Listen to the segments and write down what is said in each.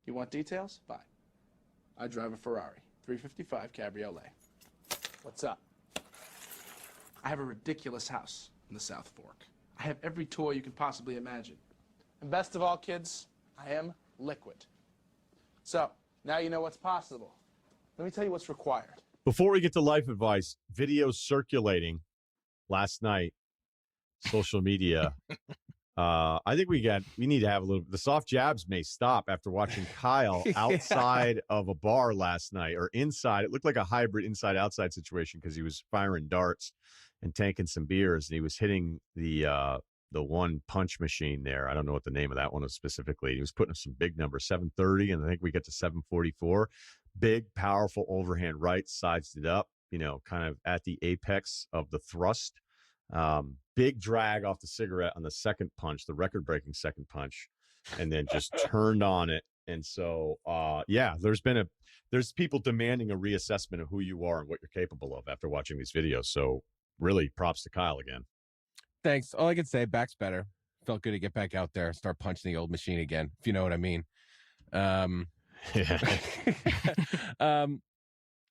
You want details? Fine. I drive a Ferrari 355 Cabriolet. What's up? I have a ridiculous house in the South Fork. I have every toy you can possibly imagine. And best of all, kids, I am liquid. So, now you know what's possible. Let me tell you what's required. Before we get to life advice, videos circulating last night, social media. I think we need to have a little. The soft jabs may stop after watching Kyle outside of a bar last night, or inside. It looked like a hybrid inside-outside situation because he was firing darts and tanking some beers, and he was hitting the one punch machine there. I don't know what the name of that one was specifically. He was putting some big numbers, 730, and I think we get to 744. Big, powerful overhand right, sides it up, kind of at the apex of the thrust. Big drag off the cigarette on the second punch, the record-breaking second punch, and then just turned on it. And so, there's people demanding a reassessment of who you are and what you're capable of after watching these videos. So really props to Kyle again. Thanks. All I can say, back's better. Felt good to get back out there, start punching the old machine again, if you know what I mean. No,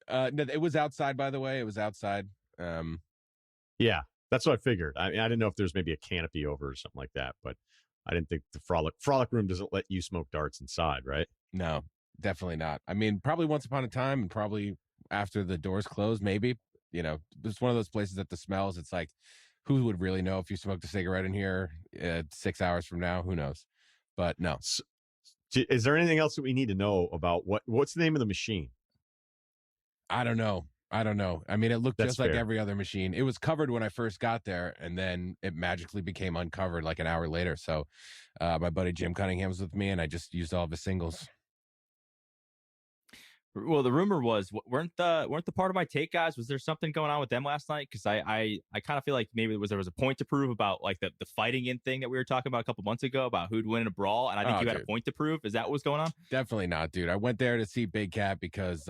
it was outside, by the way. It was outside. Yeah. That's what I figured. I mean, I didn't know if there's maybe a canopy over or something like that, but I didn't think the frolic room doesn't let you smoke darts inside, right? No, definitely not. I mean, probably once upon a time, and probably after the doors closed, maybe. It's one of those places that the smells. It's like, who would really know if you smoked a cigarette in here 6 hours from now? Who knows? But no. Is there anything else that we need to know about what's the name of the machine? I don't know. I mean, it looked just like every other machine. It was covered when I first got there, and then it magically became uncovered like an hour later. So my buddy Jim Cunningham was with me, and I just used all of his singles. Well, the rumor was, weren't the part of my take guys? Was there something going on with them last night? Because I kind of feel like maybe there was a point to prove about like the fighting in thing that we were talking about a couple months ago about who'd win in a brawl, and I think you had a point to prove. Is that what was going on? Definitely not, dude. I went there to see Big Cat because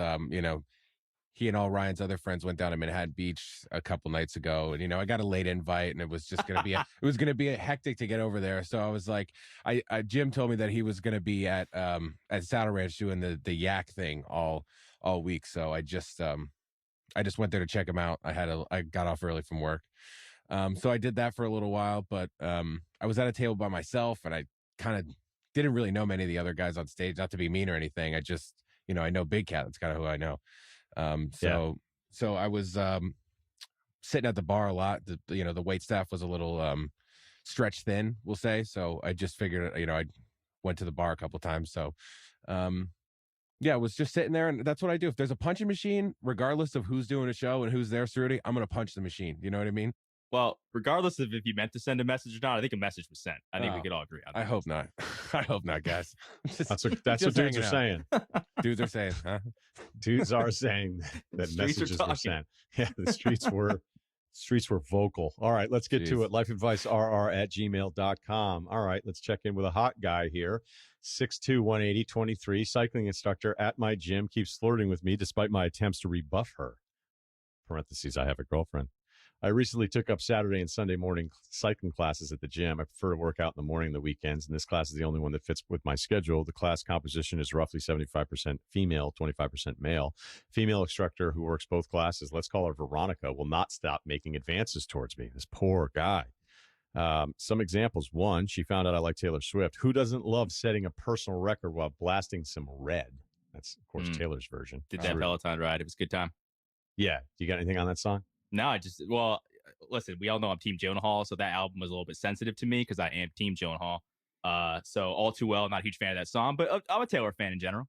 he and all Ryan's other friends went down to Manhattan Beach a couple nights ago, and I got a late invite, and it was just gonna be a hectic to get over there. So I was like, Jim told me that he was gonna be at Saddle Ranch doing the yak thing all week. So I just went there to check him out. I got off early from work, so I did that for a little while. But I was at a table by myself, and I kind of didn't really know many of the other guys on stage. Not to be mean or anything. I just I know Big Cat. That's kind of who I know. So I was sitting at the bar a lot. The wait staff was a little stretched thin, we'll say. So I just figured, I went to the bar a couple times. So I was just sitting there, and that's what I do. If there's a punching machine, regardless of who's doing a show and who's there, Cerruti, I'm going to punch the machine. You know what I mean? Well, regardless of if you meant to send a message or not, I think a message was sent. I think we could all agree on that. I hope not. I hope not, guys. That's what dudes are saying. Dudes are saying, huh? Dudes are saying that messages were sent. Yeah, the streets were vocal. All right, let's get to it. lifeadvicerr@gmail.com. All right, let's check in with a hot guy here. 6'2", 180, 23, cycling instructor at my gym, keeps flirting with me despite my attempts to rebuff her. Parentheses, I have a girlfriend. I recently took up Saturday and Sunday morning cycling classes at the gym. I prefer to work out in the morning and the weekends, and this class is the only one that fits with my schedule. The class composition is roughly 75% female, 25% male. Female instructor who works both classes, let's call her Veronica, will not stop making advances towards me. This poor guy. Some examples. One, she found out I like Taylor Swift. Who doesn't love setting a personal record while blasting some Red? That's, of course, Taylor's version. Did that Peloton ride. It was a good time. Yeah. You got anything on that song? No, listen, we all know I'm Team Jonah Hall, so that album was a little bit sensitive to me because I am Team Jonah Hall. So all too well, I'm not a huge fan of that song, but I'm a Taylor fan in general.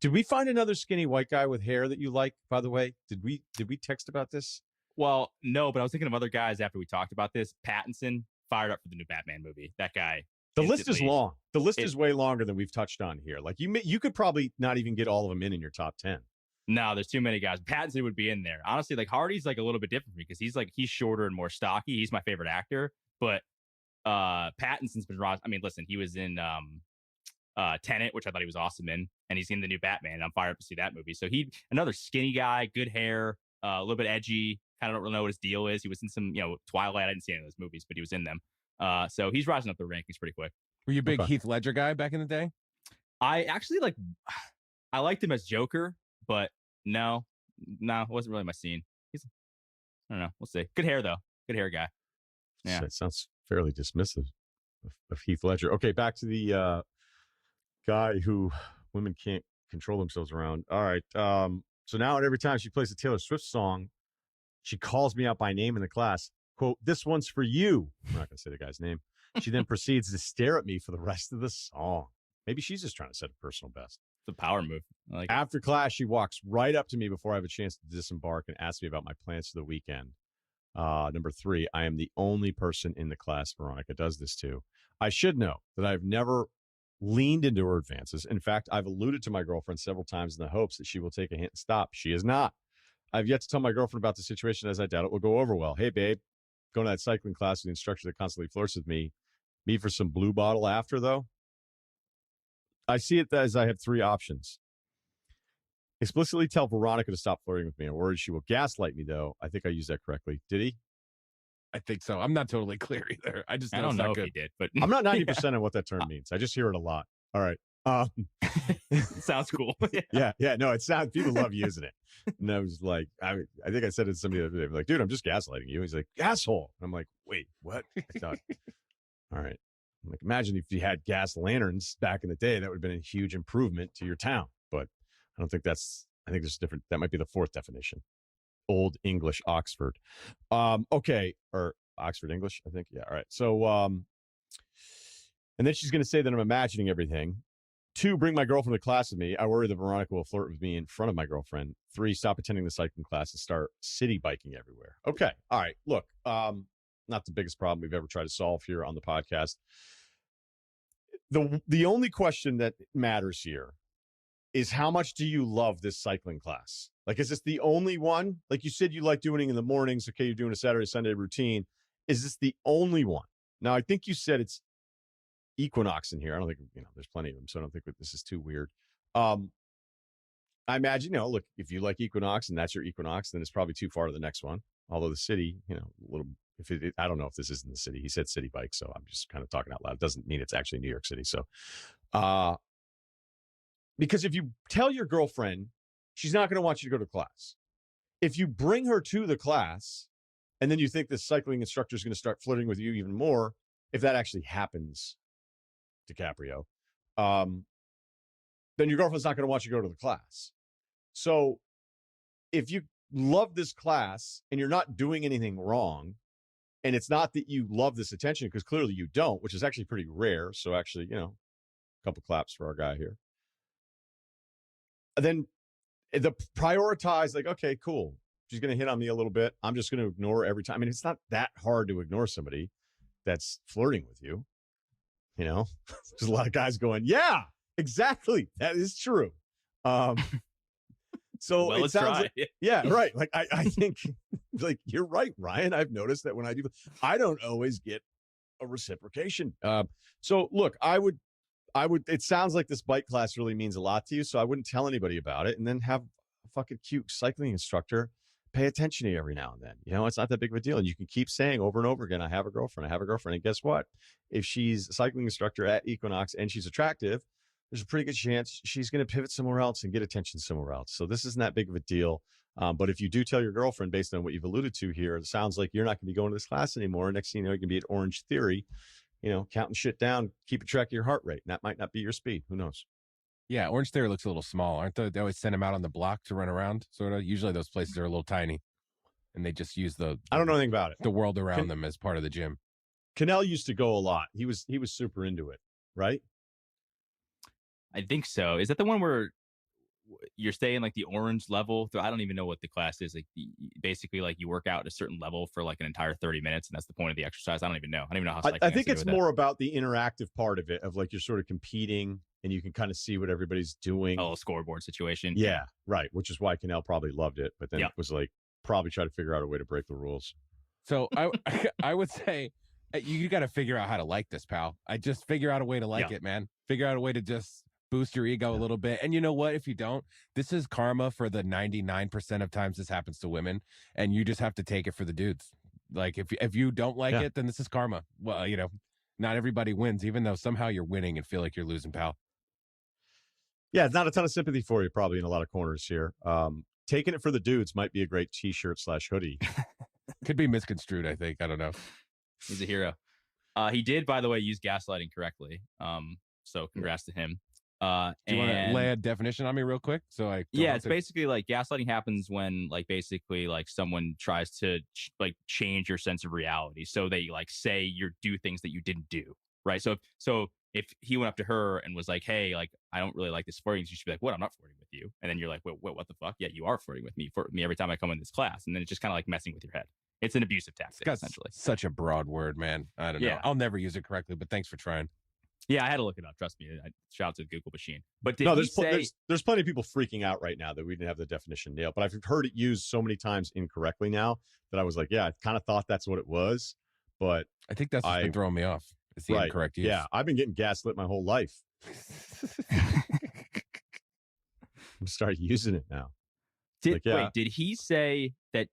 Did we find another skinny white guy with hair that you like, by the way? Did we text about this? Well, no, but I was thinking of other guys after we talked about this. Pattinson fired up for the new Batman movie. That guy. The list is long. The list is way longer than we've touched on here. Like you could probably not even get all of them in your top 10. No, there's too many guys. Pattinson would be in there. Honestly, like Hardy's like a little bit different because he's shorter and more stocky. He's my favorite actor, but Pattinson's been I mean, listen, he was in Tenet, which I thought he was awesome in, and he's in the new Batman. I'm fired up to see that movie. So another skinny guy, good hair, a little bit edgy. Kind of don't really know what his deal is. He was in some, Twilight. I didn't see any of those movies, but he was in them. So he's rising up the rankings pretty quick. Were you a big Heath Ledger guy back in the day? I actually like. I liked him as Joker, but no, it wasn't really my scene. He's, I don't know. We'll see. Good hair though. Good hair guy. Yeah. That sounds fairly dismissive of Heath Ledger. Okay, back to the guy who women can't control themselves around. All right. So now every time she plays a Taylor Swift song, she calls me out by name in the class. Quote, "This one's for you." I'm not going to say the guy's name. She then proceeds to stare at me for the rest of the song. Maybe she's just trying to set a personal best. It's a power move. I like it. After class, she walks right up to me before I have a chance to disembark and asks me about my plans for the weekend. Number 3, I am the only person in the class Veronica does this to. I should know that I've never leaned into her advances. In fact, I've alluded to my girlfriend several times in the hopes that she will take a hint and stop. She is not. I've yet to tell my girlfriend about the situation, as I doubt it will go over well. Hey, babe, going to that cycling class with the instructor that constantly flirts with me. Me for some blue bottle after, though? I see it as I have 3 options. Explicitly tell Veronica to stop flirting with me. I'm worried she will gaslight me, though. I think I used that correctly. Did he? I think so. I'm not totally clear either. I just I don't know if he did, but I'm not 90% on what that term means. I just hear it a lot. All right. Sounds cool. Yeah. No, it sounds, people love using it. And I was like, I think I said it to somebody the other day. I'm like, dude, I'm just gaslighting you. He's like, asshole. And I'm like, wait, what? I thought, all right. I'm like, imagine if you had gas lanterns back in the day, that would have been a huge improvement to your town. But I don't think that's, I think there's different, that might be the 4th definition. Old English, Oxford. Okay. Or Oxford English, I think. Yeah. All right. So, and then she's going to say that I'm imagining everything. 2, bring my girlfriend to class with me. I worry that Veronica will flirt with me in front of my girlfriend. 3, stop attending the cycling class and start city biking everywhere. Okay. All right. Look, not the biggest problem we've ever tried to solve here on the podcast. The only question that matters here is how much do you love this cycling class? Like, is this the only one? Like you said, you like doing it in the mornings. Okay, you're doing a Saturday, Sunday routine. Is this the only one? Now, I think you said it's Equinox in here. I don't think, there's plenty of them, so I don't think that this is too weird. I imagine, look, if you like Equinox and that's your Equinox, then it's probably too far to the next one. Although the city, a little, I don't know if this is in the city. He said city bike, so I'm just kind of talking out loud. It doesn't mean it's actually New York City. So, because if you tell your girlfriend, she's not going to want you to go to class. If you bring her to the class and then you think the cycling instructor is going to start flirting with you even more, if that actually happens, DiCaprio, then your girlfriend's not going to want you to go to the class. So if you love this class and you're not doing anything wrong, and it's not that you love this attention, because clearly you don't, which is actually pretty rare. So actually, a couple claps for our guy here. Then the prioritize, like, okay, cool. She's going to hit on me a little bit. I'm just going to ignore her every time. I mean, it's not that hard to ignore somebody that's flirting with you. There's a lot of guys going, yeah, exactly. That is true. So well, it let's sounds try. like, yeah, right. Like, I think, like, you're right, Ryan. I've noticed that when I do, I don't always get a reciprocation. So look, I would, it sounds like this bike class really means a lot to you. So I wouldn't tell anybody about it, and then have a fucking cute cycling instructor pay attention to you every now and then. It's not that big of a deal. And you can keep saying over and over again, I have a girlfriend. And guess what? If she's a cycling instructor at Equinox and she's attractive, there's a pretty good chance she's going to pivot somewhere else and get attention somewhere else. So this isn't that big of a deal. But if you do tell your girlfriend, based on what you've alluded to here, it sounds like you're not going to be going to this class anymore. Next thing you know, you can be at Orange Theory, counting shit down, keeping track of your heart rate. And that might not be your speed. Who knows? Yeah, Orange Theory looks a little small. Aren't they? They always send them out on the block to run around, sort of. Usually those places are a little tiny, and they just use the I don't know anything about it. The world around them as part of the gym. Cannell used to go a lot. He was super into it, right? I think so. Is that the one where you're staying like the orange level? I don't even know what the class is. Like basically, like you work out at a certain level for like an entire 30 minutes, and that's the point of the exercise. I don't even know. I don't even know how. I think it's more about the interactive part of it, of like you're sort of competing and you can kind of see what everybody's doing. Oh, scoreboard situation. Yeah, right. Which is why Cannell probably loved it, but then it was like probably try to figure out a way to break the rules. So I would say you got to figure out how to like this, pal. I just figure out a way to like it, man. Figure out a way to just boost your ego a little bit. And you know what? If you don't, this is karma for the 99% of times this happens to women, and you just have to take it for the dudes. Like if you don't like it, then this is karma. Well, not everybody wins, even though somehow you're winning and feel like you're losing, pal. Yeah, not a ton of sympathy for you, probably in a lot of corners here. Taking it for the dudes might be a great T-shirt/hoodie. Could be misconstrued, I think. I don't know. He's a hero. He did, by the way, use gaslighting correctly. So congrats to him. Do you want to lay a definition on me real quick? So I yeah, it's basically like gaslighting happens when like basically like someone tries to like change your sense of reality. So they like say you do things that you didn't do, right? So if he went up to her and was like, "Hey, like I don't really like this flirting," she should be like, "What? I'm not flirting with you." And then you're like, what the fuck? Yeah, you are flirting with me every time I come in this class." And then it's just kind of like messing with your head. It's an abusive tactic, essentially. Such a broad word, man. I don't know. I'll never use it correctly, but thanks for trying. Yeah, I had to look it up. Trust me. Shout out to the Google machine. But there's plenty of people freaking out right now that we didn't have the definition nailed. But I've heard it used so many times incorrectly now that I was like, yeah, I kind of thought that's what it was. But I think that's what's been throwing me off. It's the incorrect use. Yeah, I've been getting gaslit my whole life. I'm starting using it now. Wait, did he say that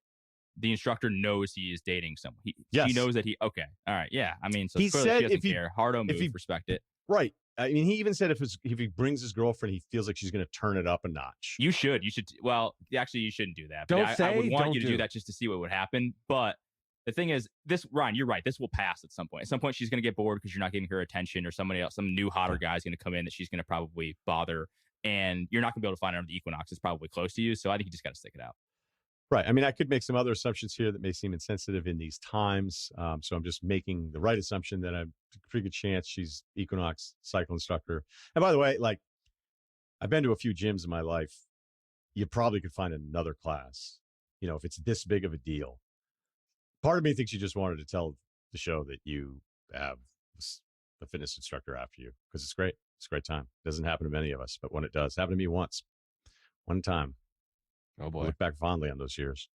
the instructor knows he is dating someone? Yes. She knows that okay. All right. Yeah. I mean, so he said she doesn't care. Hardo move, respect it. Right. I mean, he even said if he brings his girlfriend, he feels like she's going to turn it up a notch. You should. Well, actually, you shouldn't do that. I would want you to do that just to see what would happen. But the thing is, Ryan, you're right. This will pass at some point. At some point, she's going to get bored because you're not giving her attention, or somebody else, some new hotter guy is going to come in that she's going to probably bother, and you're not going to be able to find her on the Equinox. It's probably close to you. So I think you just got to stick it out. Right. I mean, I could make some other assumptions here that may seem insensitive in these times. So I'm just making the right assumption that I'm a pretty good chance she's Equinox cycle instructor. And by the way, like I've been to a few gyms in my life. You probably could find another class, if it's this big of a deal. Part of me thinks you just wanted to tell the show that you have a fitness instructor after you because it's great. It's a great time. It doesn't happen to many of us, but when it does, happened to me once. One time. Oh, boy. I look back fondly on those years.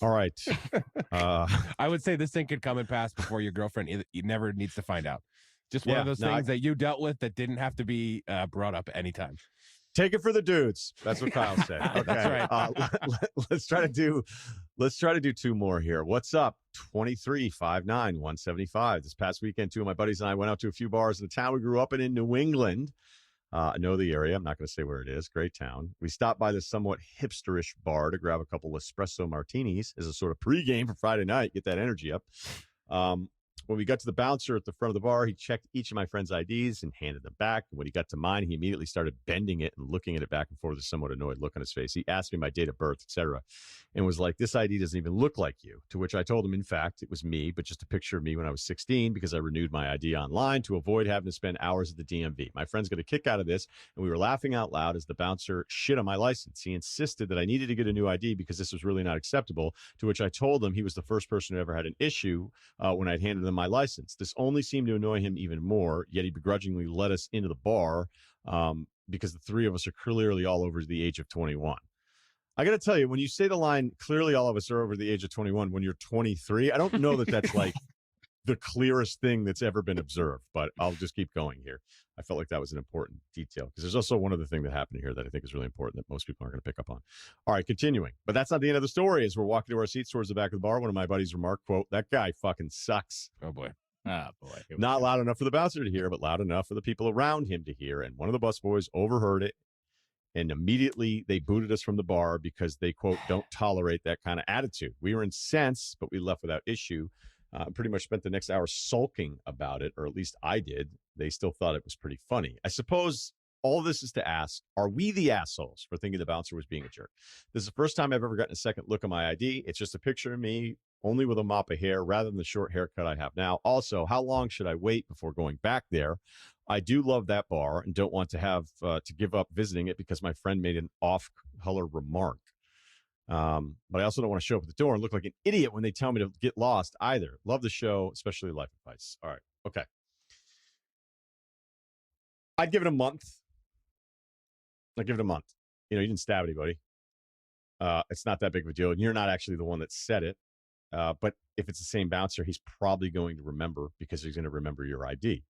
All right. I would say this thing could come and pass before your girlfriend never needs to find out. Just one of those things that you dealt with that didn't have to be brought up anytime. Take it for the dudes. That's what Kyle said. Okay. That's right. Let's try to do two more here. What's up? 23-59-175. This past weekend, two of my buddies and I went out to a few bars in the town we grew up in New England. I know the area. I'm not going to say where it is. Great town. We stopped by this somewhat hipsterish bar to grab a couple espresso martinis as a sort of pregame for Friday night. Get that energy up. When we got to the bouncer at the front of the bar, he checked each of my friends' IDs and handed them back. And when he got to mine, he immediately started bending it and looking at it back and forth with a somewhat annoyed look on his face. He asked me my date of birth, etc., and was like, "This ID doesn't even look like you." To which I told him, in fact, it was me, but just a picture of me when I was 16 because I renewed my ID online to avoid having to spend hours at the DMV. My friends got a kick out of this, and we were laughing out loud as the bouncer shit on my license. He insisted that I needed to get a new ID because this was really not acceptable, to which I told him he was the first person who ever had an issue when I'd handed him my license. This only seemed to annoy him even more, yet he begrudgingly let us into the bar because the three of us are clearly all over the age of 21. I got to tell you, when you say the line, clearly all of us are over the age of 21, when you're 23, I don't know that that's like the clearest thing that's ever been observed, but I'll just keep going here. I felt like that was an important detail because there's also one other thing that happened here that I think is really important that most people aren't going to pick up on. All right, continuing. But that's not the end of the story. As we're walking to our seats towards the back of the bar, one of my buddies remarked, quote, "That guy fucking sucks." Oh, boy. Not loud enough for the bouncer to hear, but loud enough for the people around him to hear. And one of the busboys overheard it, and immediately they booted us from the bar because they, quote, "don't tolerate that kind of attitude." We were incensed, but we left without issue. Pretty much spent the next hour sulking about it, or at least I did. They still thought it was pretty funny. I suppose all this is to ask, are we the assholes for thinking the bouncer was being a jerk? This is the first time I've ever gotten a second look at my ID. It's just a picture of me, only with a mop of hair rather than the short haircut I have now. Also, how long should I wait before going back there? I do love that bar and don't want to have to give up visiting it because my friend made an off-color remark. But I also don't want to show up at the door and look like an idiot when they tell me to get lost either. Love the show, especially life advice. All right. Okay. I'd give it a month. I'd give it a month. You didn't stab anybody. It's not that big of a deal. And you're not actually the one that said it. But if it's the same bouncer, he's probably going to remember because he's going to remember your ID.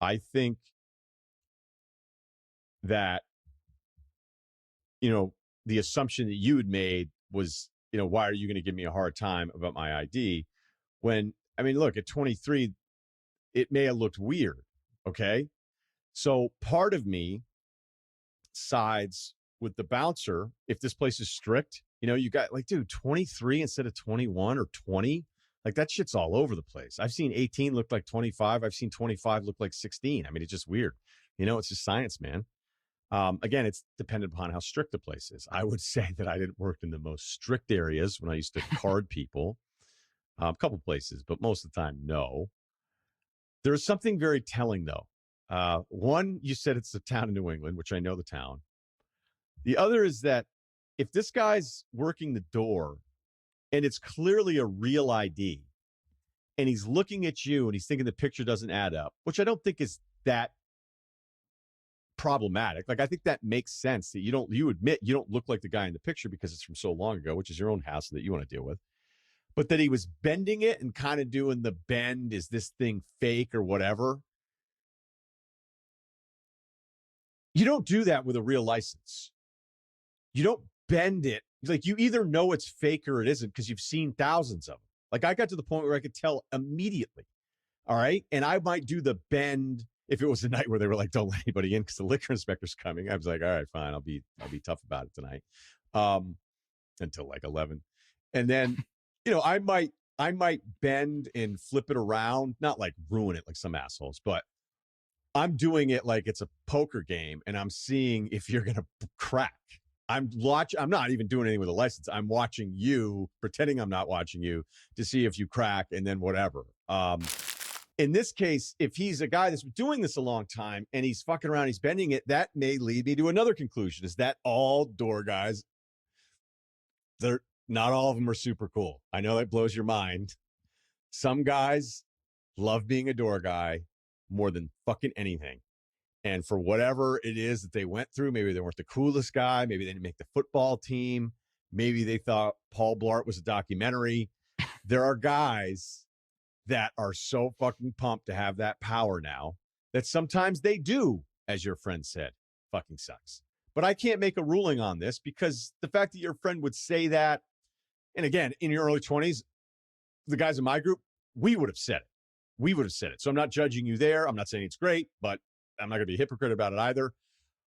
I think that, the assumption that you had made was, why are you going to give me a hard time about my ID? When, look, at 23, it may have looked weird. Okay. So part of me sides with the bouncer if this place is strict. You know, you got like, dude, 23 instead of 21 or 20. Like that shit's all over the place. I've seen 18 look like 25. I've seen 25 look like 16. I mean, it's just weird. You know, it's just science, man. Again, it's dependent upon how strict the place is. I would say that I didn't work in the most strict areas when I used to card people. A couple places, but most of the time, no. There's something very telling, though. One, you said it's the town in New England, which I know the town. The other is that if this guy's working the door and it's clearly a real ID and he's looking at you and he's thinking the picture doesn't add up, which I don't think is that problematic. Like, I think that makes sense that you admit you don't look like the guy in the picture because it's from so long ago, which is your own hassle that you want to deal with. But that he was bending it and kind of doing the bend, is this thing fake or whatever? You don't do that with a real license. You don't bend it. Like, you either know it's fake or it isn't because you've seen thousands of them. Like, I got to the point where I could tell immediately. All right. And I might do the bend if it was a night where they were like, don't let anybody in because the liquor inspector's coming. I was like, all right, fine. I'll be tough about it tonight. Until like 11. And then, you know, I might bend and flip it around, not like ruin it like some assholes, but I'm doing it like it's a poker game and I'm seeing if you're going to crack. I'm not even doing anything with a license. I'm watching you, pretending I'm not watching you to see if you crack and then whatever. In this case, if he's a guy that's been doing this a long time and he's fucking around, he's bending it, that may lead me to another conclusion, is that all door guys, not all of them are super cool. I know that blows your mind. Some guys love being a door guy more than fucking anything. And for whatever it is that they went through, maybe they weren't the coolest guy. Maybe they didn't make the football team. Maybe they thought Paul Blart was a documentary. There are guys that are so fucking pumped to have that power now that sometimes they do, as your friend said, fucking sucks. But I can't make a ruling on this because the fact that your friend would say that, and again, in your early 20s, the guys in my group, we would have said it. We would have said it. So I'm not judging you there. I'm not saying it's great, but I'm not going to be a hypocrite about it either.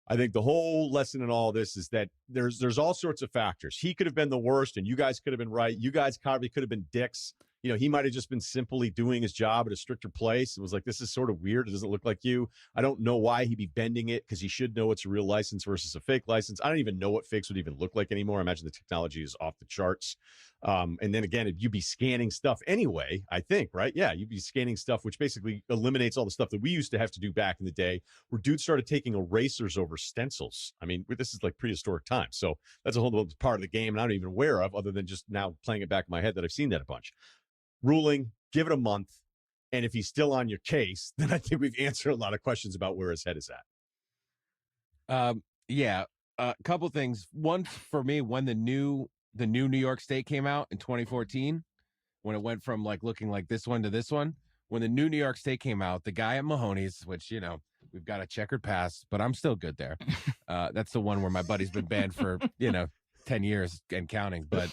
I think the whole lesson in all this is that there's all sorts of factors. He could have been the worst, and you guys could have been right. You guys probably could have been dicks. You know, he might have just been simply doing his job at a stricter place. It was like, this is sort of weird. It doesn't look like you. I don't know why he'd be bending it because he should know it's a real license versus a fake license. I don't even know what fakes would even look like anymore. I imagine the technology is off the charts. And then again, you'd be scanning stuff anyway, I think, right? Yeah, you'd be scanning stuff, which basically eliminates all the stuff that we used to have to do back in the day where dudes started taking erasers over stencils. I mean, this is like prehistoric times. So that's a whole other part of the game and I'm not even aware of other than just now playing it back in my head that I've seen that a bunch. Ruling, give it a month. And if he's still on your case, then I think we've answered a lot of questions about where his head is at. Yeah. A couple things. One for me, when the new New York State came out in 2014, when it went from like looking like this one to this one, when the new New York State came out, the guy at Mahoney's, which, you know, we've got a checkered past, but I'm still good there. That's the one where my buddy's been banned for, 10 years and counting. But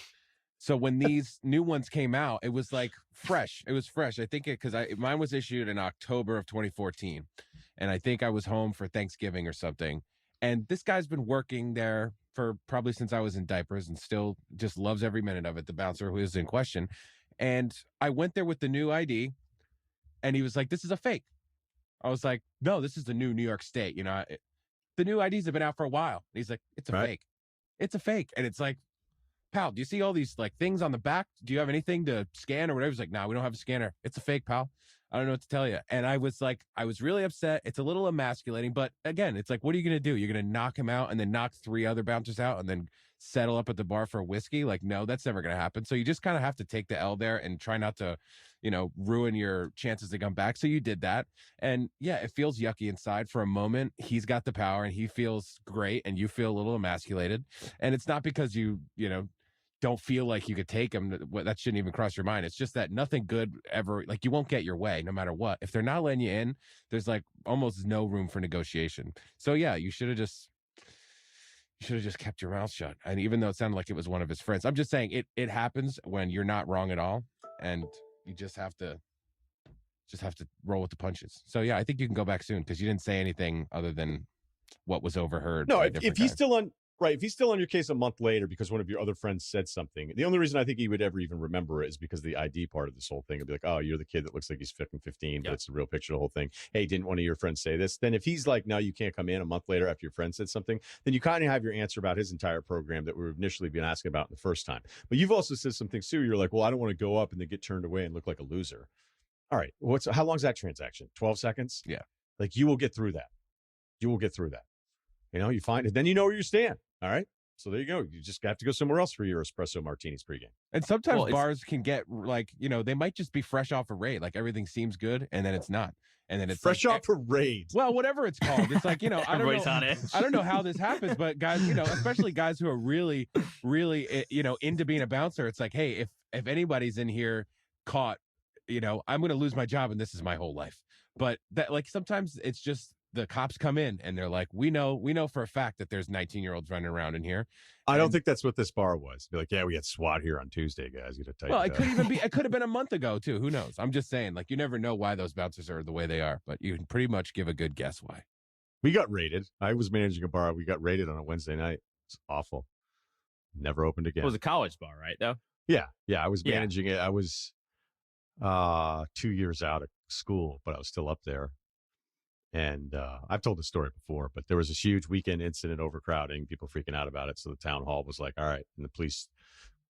so when these new ones came out, it was like fresh. It was fresh. I think because mine was issued in October of 2014. And I think I was home for Thanksgiving or something. And this guy's been working there for probably since I was in diapers and still just loves every minute of it, the bouncer who is in question. And I went there with the new ID and he was like, this is a fake. I was like, no, this is the new New York State. The new IDs have been out for a while. And he's like, it's a fake. It's a fake. And it's like, pal, do you see all these like things on the back? Do you have anything to scan or whatever? He's like, no, we don't have a scanner. It's a fake, pal. I don't know what to tell you. And I was like, I was really upset. It's a little emasculating, but again, it's like, what are you going to do? You're going to knock him out and then knock 3 other bouncers out and then settle up at the bar for whiskey? Like, no, that's never going to happen. So you just kind of have to take the L there and try not to, ruin your chances to come back. So you did that. And yeah, it feels yucky inside for a moment. He's got the power and he feels great and you feel a little emasculated. And it's not because you don't feel like you could take him. That shouldn't even cross your mind. It's just that nothing good ever, like you won't get your way no matter what. If they're not letting you in, there's like almost no room for negotiation. So yeah, you should have just kept your mouth shut. And even though it sounded like it was one of his friends, I'm just saying it happens when you're not wrong at all. And you just have to roll with the punches. So yeah, I think you can go back soon because you didn't say anything other than what was overheard. No, by a if different he's guy. still on right, if he's still on your case a month later because one of your other friends said something, the only reason I think he would ever even remember it is because the ID part of this whole thing would be like, oh, you're the kid that looks like he's 15, but Yeah. it's a real picture of the whole thing. Hey, didn't one of your friends say this? Then if he's like, no, you can't come in a month later after your friend said something, then you kind of have your answer about his entire program that we've initially been asking about in the first time. But you've also said something too. You're like, well, I don't want to go up and then get turned away and look like a loser. All right, how long is that transaction? 12 seconds? Yeah. Like you will get through that. You will get through that. You find it, then you know where you stand. All right. So there you go. You just have to go somewhere else for your espresso martinis pregame. And sometimes Well, it's- bars can get like, they might just be fresh off a raid. Like everything seems good and then it's not. And then it's Fresh like, off parade. well, whatever it's called. It's like, I don't Everybody's know. on edge. I don't know how this happens, but guys, especially guys who are really, really, into being a bouncer. It's like, hey, if anybody's in here caught, I'm going to lose my job and this is my whole life. But that, like, sometimes it's just the cops come in and they're like, we know for a fact that there's 19-year-olds running around in here. I don't think that's what this bar was. Be like, yeah, we had SWAT here on Tuesday, guys. You got to Well, it could even be. It could have been a month ago too. Who knows? I'm just saying, like, you never know why those bouncers are the way they are, but you can pretty much give a good guess why. We got raided. I was managing a bar. We got raided on a Wednesday night. It's awful. Never opened again. It was a college bar, right? Though. Yeah. I was Yeah. managing it. I was 2 years out of school, but I was still up there. And I've told the story before, but there was this huge weekend incident, overcrowding, people freaking out about it. So the town hall was like, all right. And the police,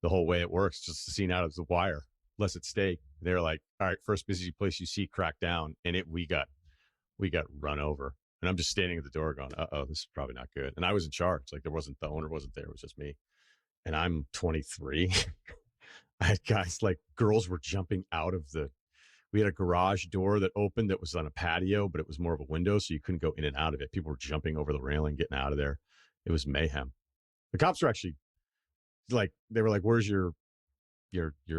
the whole way it works, just the scene out of the wire, less at stake. They're like, all right, first busy place you see, crack down. And we got run over. And I'm just standing at the door going, uh-oh, this is probably not good. And I was in charge. Like the owner wasn't there. It was just me. And I'm 23. I had guys, like girls were jumping out of we had a garage door that opened that was on a patio, but it was more of a window, so you couldn't go in and out of it. People were jumping over the railing, getting out of there. It was mayhem. The cops were actually like, they were like, where's your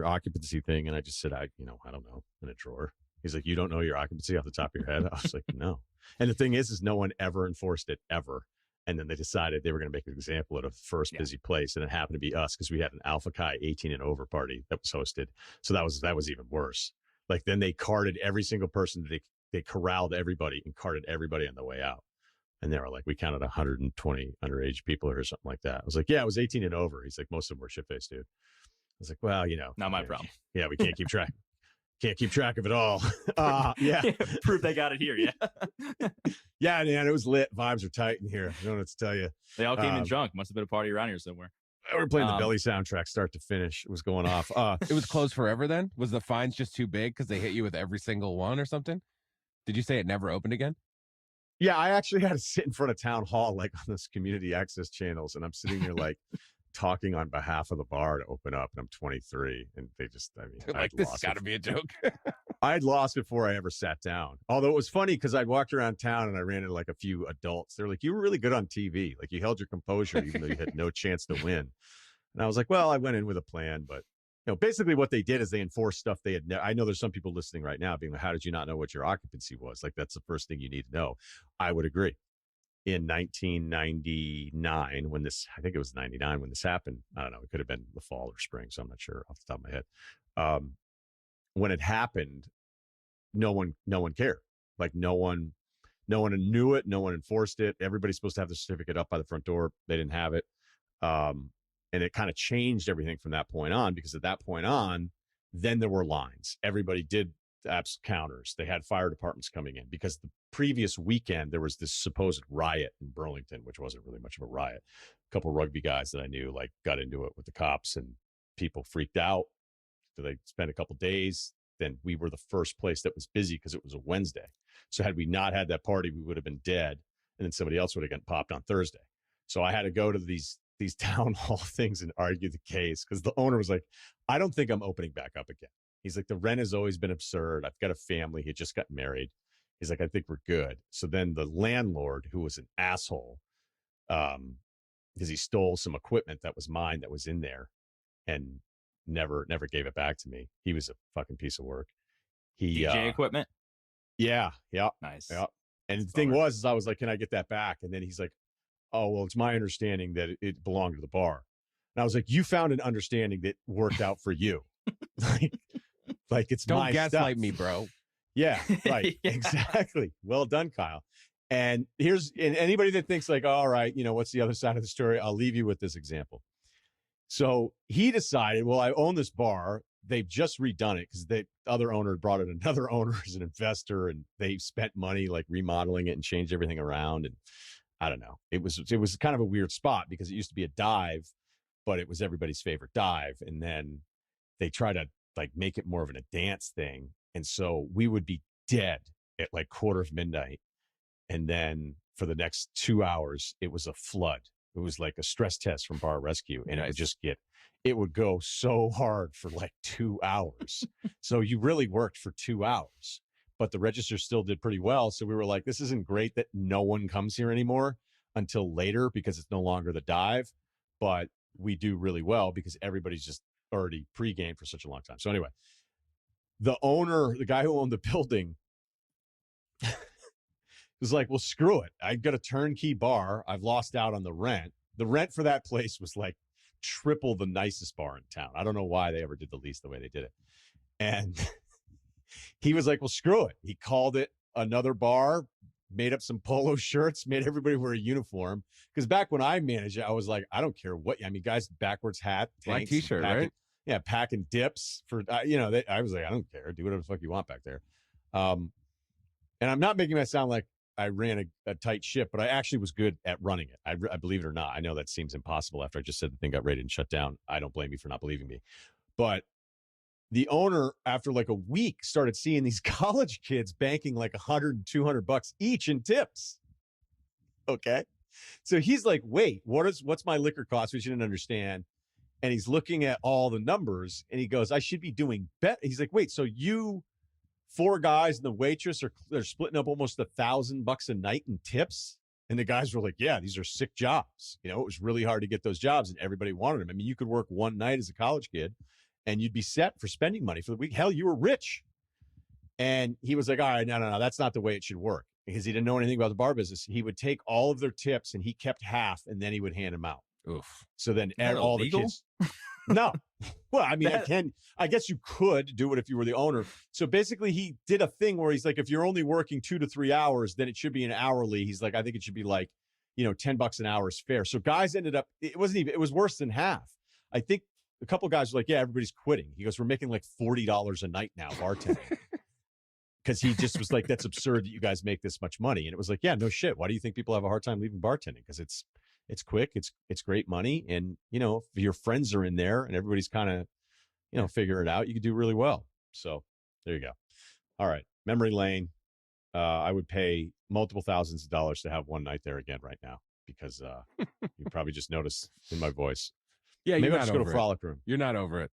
occupancy thing? And I just said, I don't know, in a drawer. He's like, you don't know your occupancy off the top of your head? I was like, no. And the thing is no one ever enforced it ever. And then they decided they were going to make an example at a first busy place. And it happened to be us because we had an Alpha Chi 18 and over party that was hosted. So that was even worse. Like then they carted every single person. They corralled everybody and carted everybody on the way out. And they were like, we counted 120 underage people or something like that. I was like, yeah, it was 18 and over. He's like, most of them were shit-faced, dude. I was like, well, Not my problem. Yeah, we can't keep track. Can't keep track of it all. Yeah. Proof they got it here. Yeah. Yeah, man, it was lit. Vibes are tight in here. I don't know what to tell you. They all came in drunk. Must have been a party around here somewhere. We were playing the Belly soundtrack start to finish. It was going off. It was closed forever then? Was the fines just too big because they hit you with every single one or something? Did you say it never opened again? Yeah, I actually had to sit in front of town hall, like on those community access channels. And I'm sitting here like talking on behalf of the bar to open up. And I'm 23. And they just, Like, this has got to be a joke. I'd lost before I ever sat down. Although it was funny because I'd walked around town and I ran into like a few adults. They're like, you were really good on TV. Like you held your composure even though you had no chance to win. And I was like, well, I went in with a plan, but basically what they did is they enforced stuff they had. I know there's some people listening right now being like, how did you not know what your occupancy was? Like, that's the first thing you need to know. I would agree. In 1999, I think it was 99 when this happened. I don't know. It could have been the fall or spring. So I'm not sure off the top of my head. When it happened, no one cared. Like no one knew it. No one enforced it. Everybody's supposed to have the certificate up by the front door. They didn't have it. And it kind of changed everything from that point on, because at that point on, then there were lines. Everybody did apps counters. They had fire departments coming in because the previous weekend there was this supposed riot in Burlington, which wasn't really much of a riot. A couple of rugby guys that I knew like got into it with the cops and people freaked out. So they spent a couple of days. Then we were the first place that was busy because it was a Wednesday. So had we not had that party, we would have been dead. And then somebody else would have gotten popped on Thursday. So I had to go to these town hall things and argue the case because the owner was like, I don't think I'm opening back up again. He's like, the rent has always been absurd. I've got a family. He just got married. He's like, I think we're good. So then the landlord, who was an asshole, because he stole some equipment that was mine that was in there and never gave it back to me. He was a fucking piece of work. DJ equipment? Yeah. Nice. Yeah. And the thing was, I was like, can I get that back? And then he's like, oh, well, it's my understanding that it belonged to the bar. And I was like, you found an understanding that worked out for you. like it's Don't my gaslight stuff. me, bro. Yeah, right. Yeah. Exactly. Well done, Kyle. And anybody that thinks like, all right, what's the other side of the story? I'll leave you with this example. So he decided, well, I own this bar. They've just redone it because the other owner brought in another owner as an investor, and they spent money like remodeling it and changed everything around. And I don't know. It was kind of a weird spot because it used to be a dive, but it was everybody's favorite dive. And then they try to like make it more of a dance thing. And so we would be dead at like midnight. And then for the next 2 hours, it was a flood. It was like a stress test from Bar Rescue. And it would go so hard for like 2 hours. So you really worked for 2 hours, but the register still did pretty well. So we were like, this isn't great that no one comes here anymore until later because it's no longer the dive, but we do really well because everybody's just already pre-gamed for such a long time. So anyway, the guy who owned the building was like, well, screw it. I got a turnkey bar. I've lost out on the rent. The rent for that place was like triple the nicest bar in town. I don't know why they ever did the lease the way they did it. And he was like, well, screw it. He called it another bar, made up some polo shirts, made everybody wear a uniform. Because back when I managed it, I was like, I don't care what. I mean, guys, backwards hat, black t-shirt, right? Yeah, packing dips for, I was like, I don't care. Do whatever the fuck you want back there. And I'm not making that sound like I ran a tight ship, but I actually was good at running it. I believe it or not. I know that seems impossible after I just said the thing got raided and shut down. I don't blame you for not believing me. But the owner, after like a week, started seeing these college kids banking like $100 and $200 each in tips. Okay. So he's like, wait, what's my liquor cost? Which he didn't understand. And he's looking at all the numbers and he goes, I should be doing better. He's like, wait, so you 4 guys and the waitress they're splitting up almost $1,000 a night in tips. And the guys were like, yeah, these are sick jobs. It was really hard to get those jobs and everybody wanted them. I mean, you could work one night as a college kid and you'd be set for spending money for the week. Hell, you were rich. And he was like, all right, no, that's not the way it should work because he didn't know anything about the bar business. He would take all of their tips and he kept half and then he would hand them out. Oof. So then all illegal? the kids. No. Well, I mean, I guess you could do it if you were the owner. So basically he did a thing where he's like, if you're only working 2 to 3 hours, then it should be an hourly. He's like, I think it should be like, $10 an hour is fair. So guys ended up, it was worse than half. I think a couple of guys were like, yeah, everybody's quitting. He goes, we're making like $40 a night now bartending. Because he just was like, that's absurd that you guys make this much money. And it was like, yeah, no shit. Why do you think people have a hard time leaving bartending? Because it's quick, it's great money, and if your friends are in there and everybody's kind of figure it out, you could do really well. So there you go. All right, memory lane. I would pay multiple thousands of dollars to have one night there again right now because you probably just noticed in my voice. Yeah, maybe you're I'll not just go over to Frolic Room. You're not over it.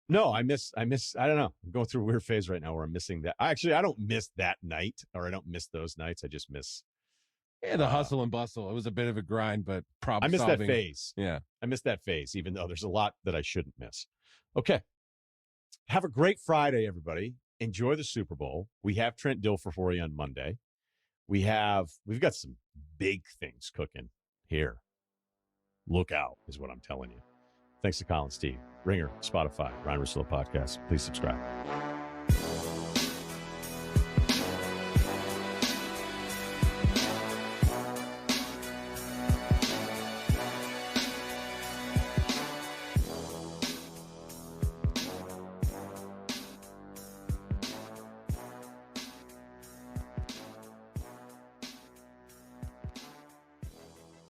No, I miss. I don't know. I'm going through a weird phase right now where I'm missing that. I don't miss that night, or I don't miss those nights. I just miss. Yeah, the hustle and bustle. It was a bit of a grind, but problem I miss solving. that phase. Yeah. I miss that phase, even though there's a lot that I shouldn't miss. Okay. Have a great Friday, everybody. Enjoy the Super Bowl. We have Trent Dilfer for you on Monday. We've got some big things cooking here. Look out is what I'm telling you. Thanks to Colin, Steve, Ringer, Spotify, Ryen Russillo Podcast. Please subscribe.